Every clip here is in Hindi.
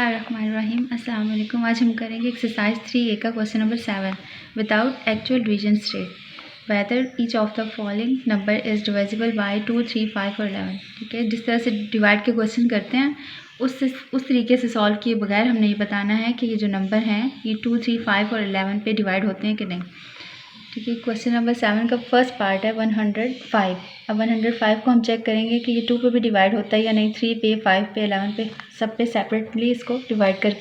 बिस्मिल्लाहिर्रहमानिर्रहीम। अस्सलाम-ओ-अलैकुम। आज हम करेंगे एक्सरसाइज 3A का question number 7 without actual division state whether each of the following number is divisible by 2, 3, 5 और 11। ठीक है, जिस तरह से डिवाइड के क्वेश्चन करते हैं उस तरीके से सॉल्व किए बगैर हमने ये बताना है कि ये जो नंबर हैं ये 2, 3, 5 और 11 पे डिवाइड होते हैं कि नहीं। ठीक है, क्वेश्चन नंबर 7 का फर्स्ट पार्ट है 105। अब 105 को हम चेक करेंगे कि ये 2 पे भी डिवाइड होता है या नहीं, 3 पे, 5 पे, 11 पे, सब पे सेपरेटली इसको डिवाइड कर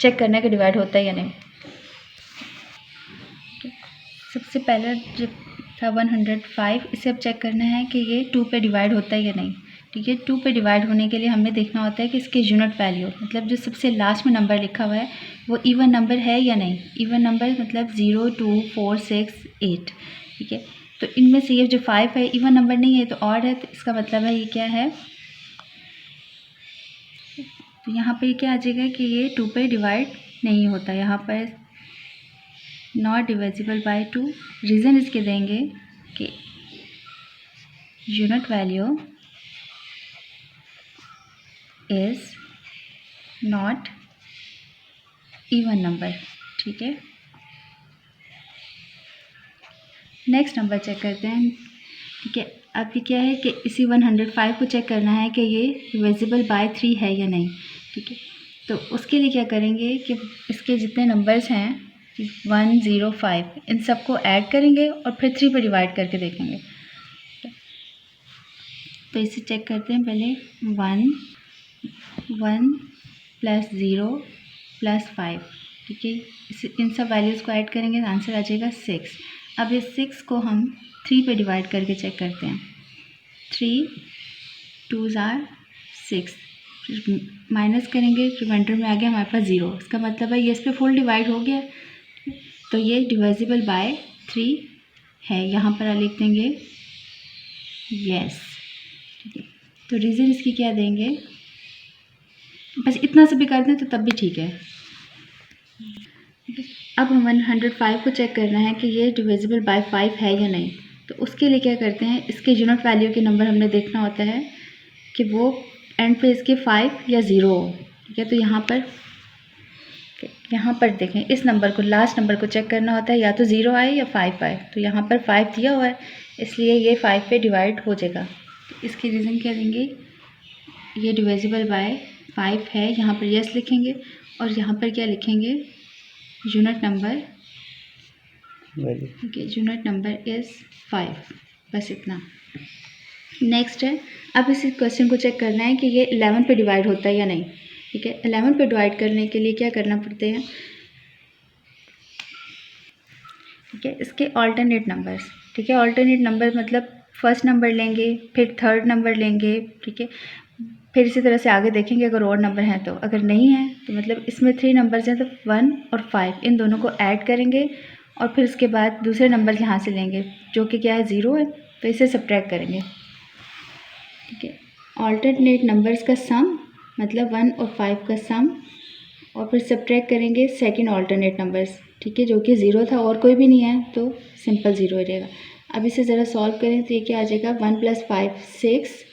चेक करना है कि डिवाइड होता है या नहीं। सबसे पहला जो था 105, इसे अब चेक करना है कि ये 2 पे डिवाइड होता है या नहीं। ठीक है, 2 पे डिवाइड होने के लिए हमें देखना होता है कि इसके यूनिट वैल्यू मतलब जो सबसे लास्ट में नंबर लिखा हुआ है वो इवन नंबर है या नहीं। इवन नंबर मतलब 0, 2, 4, 6, 8। ठीक है, तो इनमें से ये जो 5 है इवन नंबर नहीं है तो ऑड है, तो इसका मतलब है ये क्या है, तो यहाँ पे क्या आ जाएगा कि ये 2 पे डिवाइड नहीं होता। यहाँ पर नॉट डिविजिबल बाय 2। रीज़न इसके देंगे कि unit value is not even number. ठीक है, नेक्स्ट नंबर चेक करते हैं। ठीक है, अब ये क्या है कि इसी 105 को चेक करना है कि ये डिविजिबल बाय 3 है या नहीं। ठीक है, तो उसके लिए क्या करेंगे कि इसके जितने नंबर्स हैं 1, 0, 5 इन सबको ऐड करेंगे और फिर 3 पे डिवाइड करके देखेंगे। तो इसे चेक करते हैं पहले। 1 प्लस 0 प्लस 5। ठीक है, इन सब वैल्यूज़ को ऐड करेंगे तो आंसर आ जाएगा 6। अब इस 6 को हम 3 पे डिवाइड करके चेक करते हैं। 3 2s are 6, माइनस करेंगे रिमाइंडर में आ गया हमारे पास 0। इसका मतलब है ये इस पर फुल डिवाइड हो गया, तो ये डिविजिबल बाय 3 है। यहाँ पर लिख देंगे यस। ठीक है, तो रीज़न इसकी क्या देंगे, बस इतना से भी कर दें तो तब भी ठीक है। अब हम 105 को चेक करना है कि ये डिविजिबल बाय 5 है या नहीं। तो उसके लिए क्या करते हैं, इसके यूनिट वैल्यू के नंबर हमने देखना होता है कि वो एंड पे इसके 5 या 0 हो। ठीक है, तो यहाँ पर देखें, इस नंबर को लास्ट नंबर को चेक करना होता है, या तो 0 आए या 5 आए। तो यहाँ पर 5 दिया हुआ है इसलिए ये 5 पे डिवाइड हो जाएगा। तो इसकी रीज़न क्या देंगे, ये डिविजिबल बाय 5 है, यहाँ पर यस लिखेंगे और यहाँ पर क्या लिखेंगे, unit number. Okay, unit number is 5, बस इतना। नेक्स्ट है, अब इस क्वेश्चन को चेक करना है कि ये 11 पे डिवाइड होता है या नहीं। ठीक है, 11 पे डिवाइड करने के लिए क्या करना पड़ते हैं। ठीक है, इसके ऑल्टरनेट नंबर्स। ठीक है, ऑल्टरनेट नंबर मतलब फर्स्ट नंबर लेंगे, फिर थर्ड नंबर लेंगे। ठीक है, फिर इसी तरह से आगे देखेंगे अगर और नंबर हैं तो, अगर नहीं है तो मतलब इसमें 3 नंबर्स हैं तो 1 और 5 इन दोनों को ऐड करेंगे और फिर उसके बाद दूसरे नंबर यहाँ से लेंगे जो कि क्या है 0 है, तो इसे सब्ट्रैक्ट करेंगे। ठीक है, ऑल्टरनेट नंबर्स का सम मतलब 1 और 5 का सम, और फिर सब्ट्रैक्ट करेंगे सेकंड ऑल्टरनेट नंबर्स। ठीक है, जो कि 0 था और कोई भी नहीं है तो सिंपल 0 हो जाएगा। अब इसे ज़रा सॉल्व करें तो ये क्या आ जाएगा, 1 + 5 6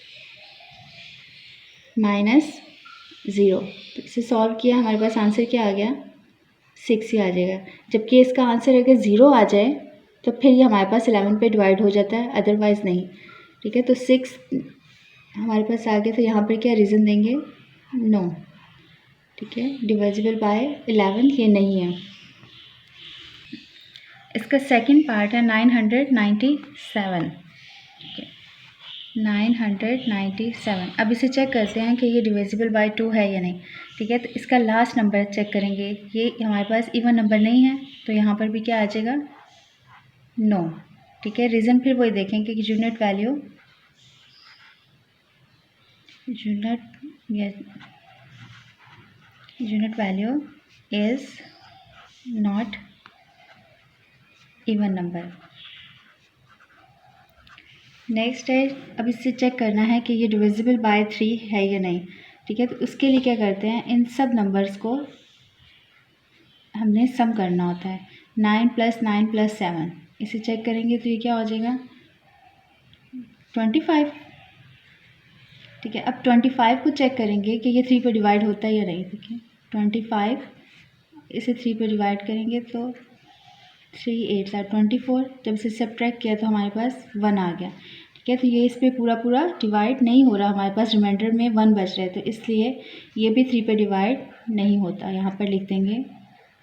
माइनस 0। तो इसे सॉल्व किया, हमारे पास आंसर क्या आ गया, 6 ही आ जाएगा। जबकि इसका आंसर अगर 0 आ जाए तो फिर ये हमारे पास 11 पे डिवाइड हो जाता है, अदरवाइज़ नहीं। ठीक है, तो 6 हमारे पास आ गया, तो यहाँ पर क्या रीज़न देंगे, नो। ठीक है, डिविजिबल बाय 11 ये नहीं है। इसका सेकंड पार्ट है 997। ठीक है, 997। अब इसे चेक करते हैं कि ये डिविजिबल बाय 2 है या नहीं। ठीक है, तो इसका लास्ट नंबर चेक करेंगे, ये हमारे पास इवन नंबर नहीं है तो यहाँ पर भी क्या आ जाएगा, नो। ठीक है, रीज़न फिर वही देखेंगे कि unit value is not even number. Next है, अब इससे चेक करना है कि ये डिविजिबल बाय 3 है या नहीं। ठीक है, तो उसके लिए क्या करते हैं, इन सब नंबर्स को हमने सम करना होता है। 9 + 9 + 7 इसे चेक करेंगे तो ये क्या हो जाएगा, 25। ठीक है, अब 25 को चेक करेंगे कि ये 3 पे डिवाइड होता है या नहीं। ठीक है, 25, इसे 3 पे डिवाइड करेंगे तो 3 8 24। जब इसे सब्ट्रैक्ट किया तो हमारे पास 1 आ गया। ठीक है, तो ये इस पे पूरा पूरा डिवाइड नहीं हो रहा, हमारे पास रिमाइंडर में 1 बच रहा है, तो इसलिए ये भी 3 पे डिवाइड नहीं होता। यहाँ पर लिख देंगे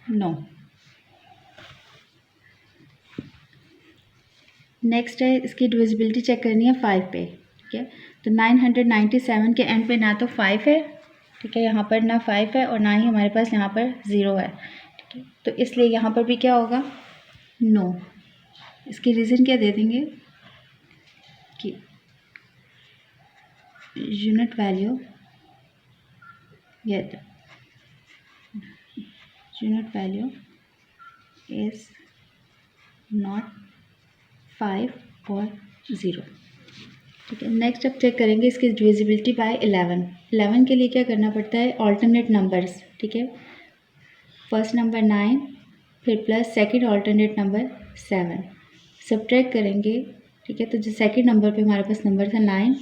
नो। नेक्स्ट है, इसकी डिविजिबिलिटी चेक करनी है 5 पे। ठीक है, तो 997 के एंड पे ना तो 5 है, ठीक है, यहाँ पर ना 5 है और ना ही हमारे पास यहाँ पर 0 है। ठीक है, तो इसलिए यहाँ पर भी क्या होगा, नो। इसकी रीज़न क्या दे देंगे कि यूनिट वैल्यू इज़ नॉट 5 और 0। ठीक है, नेक्स्ट अब चेक करेंगे इसकी डिविजिबिलिटी बाय 11। 11 के लिए क्या करना पड़ता है, ऑल्टरनेट नंबर्स। ठीक है, फर्स्ट नंबर 9, फिर plus second alternate number 7, subtract करेंगे। ठीक है, तो जो सेकंड नंबर पे हमारे पास नंबर था 9,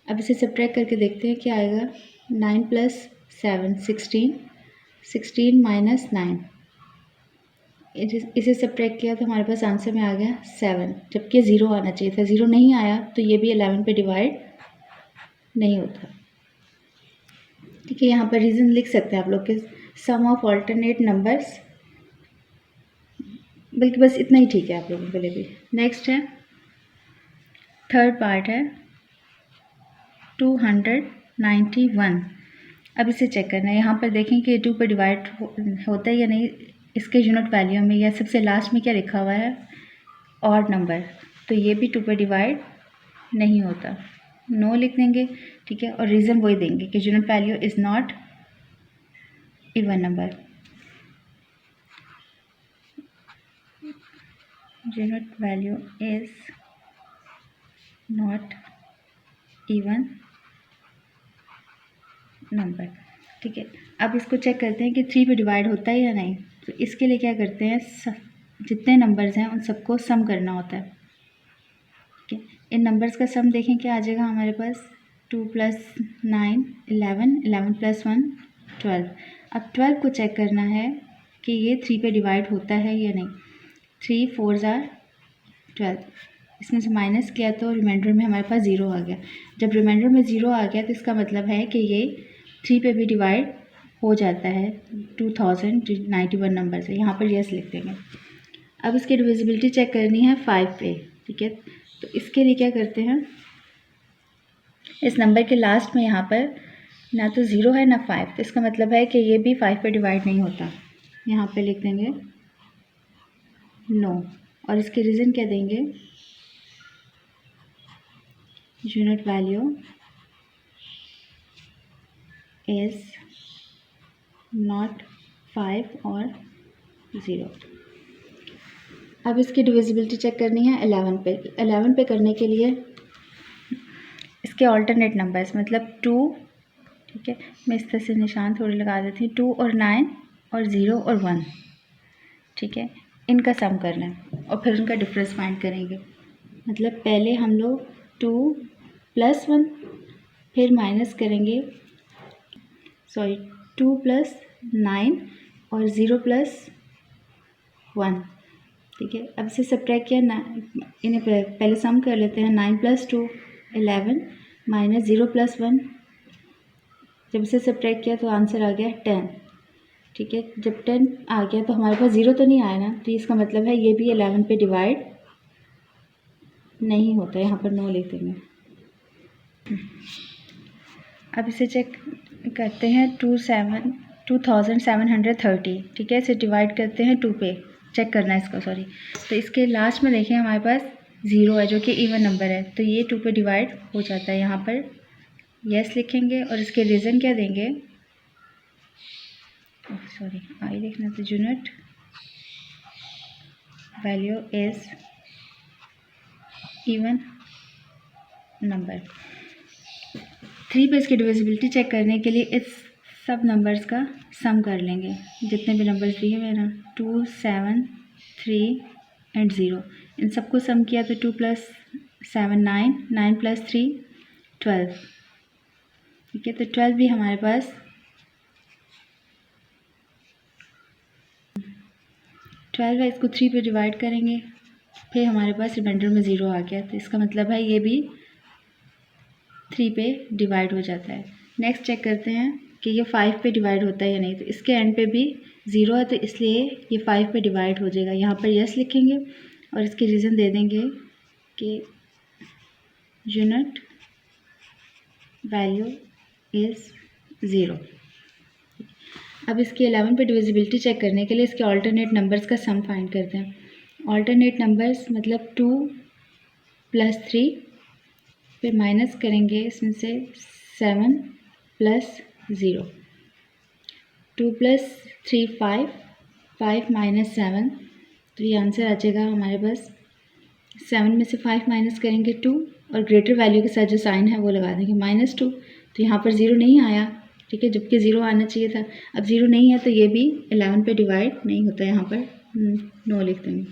अब इसे सब्ट्रैक्ट करके देखते हैं क्या आएगा। 9 + 7 16, 16 - 9, इसे सब्ट्रैक्ट किया तो हमारे पास आंसर में आ गया 7, जबकि 0 आना चाहिए था। 0 नहीं आया तो ये भी 11 पे डिवाइड नहीं होता। ठीक है, यहाँ पर रीज़न लिख सकते हैं आप लोग के सम ऑफ ऑल्टरनेट नंबर्स, बल्कि बस इतना ही ठीक है आप लोगों के लिए भी। नेक्स्ट है, थर्ड पार्ट है 291। अब इसे चेक करना है। यहाँ पर देखें कि 2 पे डिवाइड होता है या नहीं। इसके यूनिट वैल्यू में या सबसे लास्ट में क्या लिखा हुआ है, ऑड नंबर, तो ये भी 2 पे डिवाइड नहीं होता, नो लिख देंगे। ठीक है, और रीज़न वही देंगे कि unit value is not even number. Unit value is not even number. ठीक है, अब इसको चेक करते हैं कि 3 पे डिवाइड होता है या नहीं। तो इसके लिए क्या करते हैं, जितने नंबर्स हैं उन सबको सम करना होता है। ठीक है, इन नंबर्स का सम देखें क्या आ जाएगा हमारे पास, 2 + 9 11, 11 + 1 12। अब 12 को चेक करना है कि ये 3 पे डिवाइड होता है या नहीं। 3 4 12, इसमें से माइनस किया तो रिमाइंडर में हमारे पास 0 आ गया। जब रिमाइंडर में 0 आ गया तो इसका मतलब है कि ये 3 पे भी डिवाइड हो जाता है। 2091 नंबर से, यहाँ पर यस लिख देंगे। अब इसकी डिविजिबिलिटी चेक करनी है 5 पे। ठीक है, तो इसके लिए क्या करते हैं, इस नंबर के लास्ट में यहाँ पर ना तो 0 है ना 5, तो इसका मतलब है कि ये भी 5 पे डिवाइड नहीं होता। यहाँ पे लिख देंगे नो, और इसके रीज़न क्या देंगे, यूनिट वैल्यू इज़ नॉट 5 और 0। अब इसकी डिविजिबिलिटी चेक करनी है 11 पे। 11 पे करने के लिए इसके ऑल्टरनेट नंबर्स मतलब 2, ठीक है, मैं इस तरह से निशान थोड़े लगा देती हूँ, 2 और 9 और 0 और 1। ठीक है, इनका सम करना है और फिर उनका डिफरेंस फाइंड करेंगे। मतलब पहले हम लोग 2 + 1, फिर माइनस करेंगे, 2 + 9 और 0 + 1। ठीक है, अब इसे सब्ट्रैक्ट किया ना, इन्हें पहले सम कर लेते हैं। 9 + 2 11 - 0 + 1, जब इसे सब्ट्रैक्ट किया तो आंसर आ गया 10। ठीक है, जब 10 आ गया तो हमारे पास 0 तो नहीं आया ना, तो इसका मतलब है ये भी 11 पे डिवाइड नहीं होता। यहाँ पर नो लिख देंगे। अब इसे चेक करते हैं 2730। ठीक है, इसे डिवाइड करते हैं 2 पे, चेक करना है इसको, सॉरी। तो इसके लास्ट में देखें हमारे पास 0 है जो कि इवन नंबर है, तो ये 2 पे डिवाइड हो जाता है। यहाँ पर यस लिखेंगे और इसके रीज़न क्या देंगे, सॉरी आई लिखना था, unit value is even number. 3 पे इसकी डिविजिबिलिटी चेक करने के लिए इस सब नंबर्स का सम कर लेंगे, जितने भी नंबर्स दिए हुए ना, 2 7 3 एंड 0, इन सबको सम किया तो 2 + 7 9, 9 + 3 12। ठीक है, तो 12 भी हमारे पास 12 है, इसको 3 पे डिवाइड करेंगे, फिर हमारे पास रिमाइंडर में 0 आ गया, तो इसका मतलब है ये भी 3 पे डिवाइड हो जाता है। नेक्स्ट चेक करते हैं कि ये 5 पे डिवाइड होता है या नहीं। तो इसके एंड पे भी 0 है, तो इसलिए ये 5 पे डिवाइड हो जाएगा। यहाँ पर यस लिखेंगे और इसके रीज़न दे देंगे कि यूनिट वैल्यू इज़ 0। अब इसकी 11 पे डिविजिबिलिटी चेक करने के लिए इसके ऑल्टरनेट नंबर्स का सम फाइंड करते हैं। ऑल्टरनेट नंबर्स मतलब 2 + 3, फिर माइनस करेंगे इसमें से 7 + 0। 2 + 3 5, 5 - 7, तो ये आंसर आ जाएगा हमारे पास। 7 में से 5 माइनस करेंगे 2, और ग्रेटर वैल्यू के साथ जो साइन है वो लगा देंगे -2, तो यहाँ पर 0 नहीं आया, ठीक है, जबकि 0 आना चाहिए था। अब 0 नहीं है तो ये भी 11 पे डिवाइड नहीं होता, यहाँ पर नो लिख देंगे।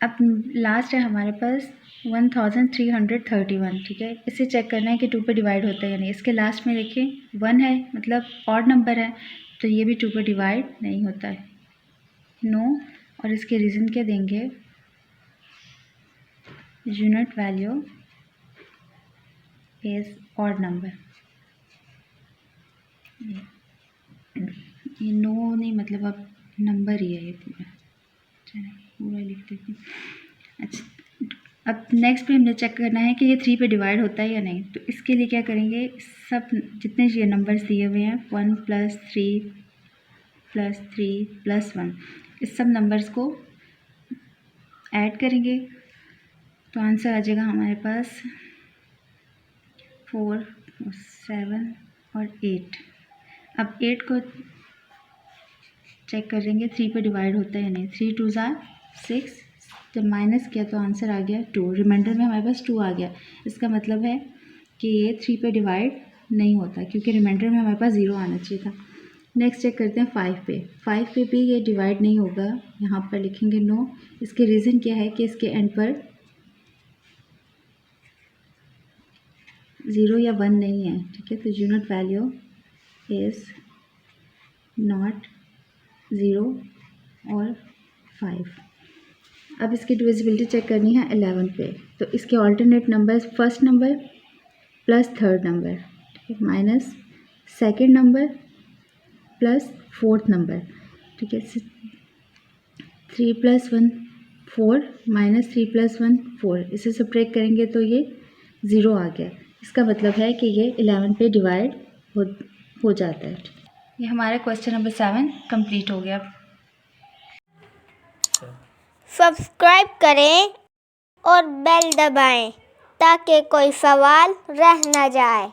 अब लास्ट है हमारे पास 1331, ठीक है। इसे चेक करना है कि 2 पे डिवाइड होता है या नहीं। इसके लास्ट में देखिए 1 है, मतलब ऑड नंबर है, तो ये भी 2 पे डिवाइड नहीं होता है, नो। और इसके रीज़न क्या देंगे, unit value is odd number. ये नो नहीं, मतलब अब नंबर ही है ये पूरा, चलिए पूरा लिख देती हूँ। अच्छा, अब नेक्स्ट पे हमने चेक करना है कि ये 3 पे डिवाइड होता है या नहीं। तो इसके लिए क्या करेंगे, सब जितने ये नंबर्स दिए हुए हैं 1 + 3 + 3 + 1, इस सब नंबर्स को ऐड करेंगे, तो आंसर आ जाएगा हमारे पास 4, 7 और 8। अब 8 को चेक करेंगे 3 पे डिवाइड होता है या नहीं। 3 × 2 = 6, जब माइनस किया तो आंसर आ गया 2, रिमाइंडर में हमारे पास 2 आ गया। इसका मतलब है कि ये 3 पे डिवाइड नहीं होता, क्योंकि रिमाइंडर में हमारे पास 0 आना चाहिए था। नेक्स्ट चेक करते हैं 5 पे। 5 पे भी ये डिवाइड नहीं होगा, यहाँ पर लिखेंगे नो। इसके रीज़न क्या है कि इसके एंड पर 0 या 1 नहीं है, ठीक है, तो यूनिट वैल्यू इज़ नॉट 0 और 5। अब इसकी डिविजिबिलिटी चेक करनी है 11 पे। तो इसके alternate number first number plus third number, ठीक है, minus second number plus fourth number, ठीक है। 3 + 1 4 -3 + 1 4, इसे सब्ट्रैक्ट करेंगे तो ये 0 आ गया। इसका मतलब है कि ये 11 पे डिवाइड हो जाता है। ये हमारा क्वेश्चन नंबर 7 कंप्लीट हो गया। सब्सक्राइब करें और बेल दबाएं ताकि कोई सवाल रह न जाए।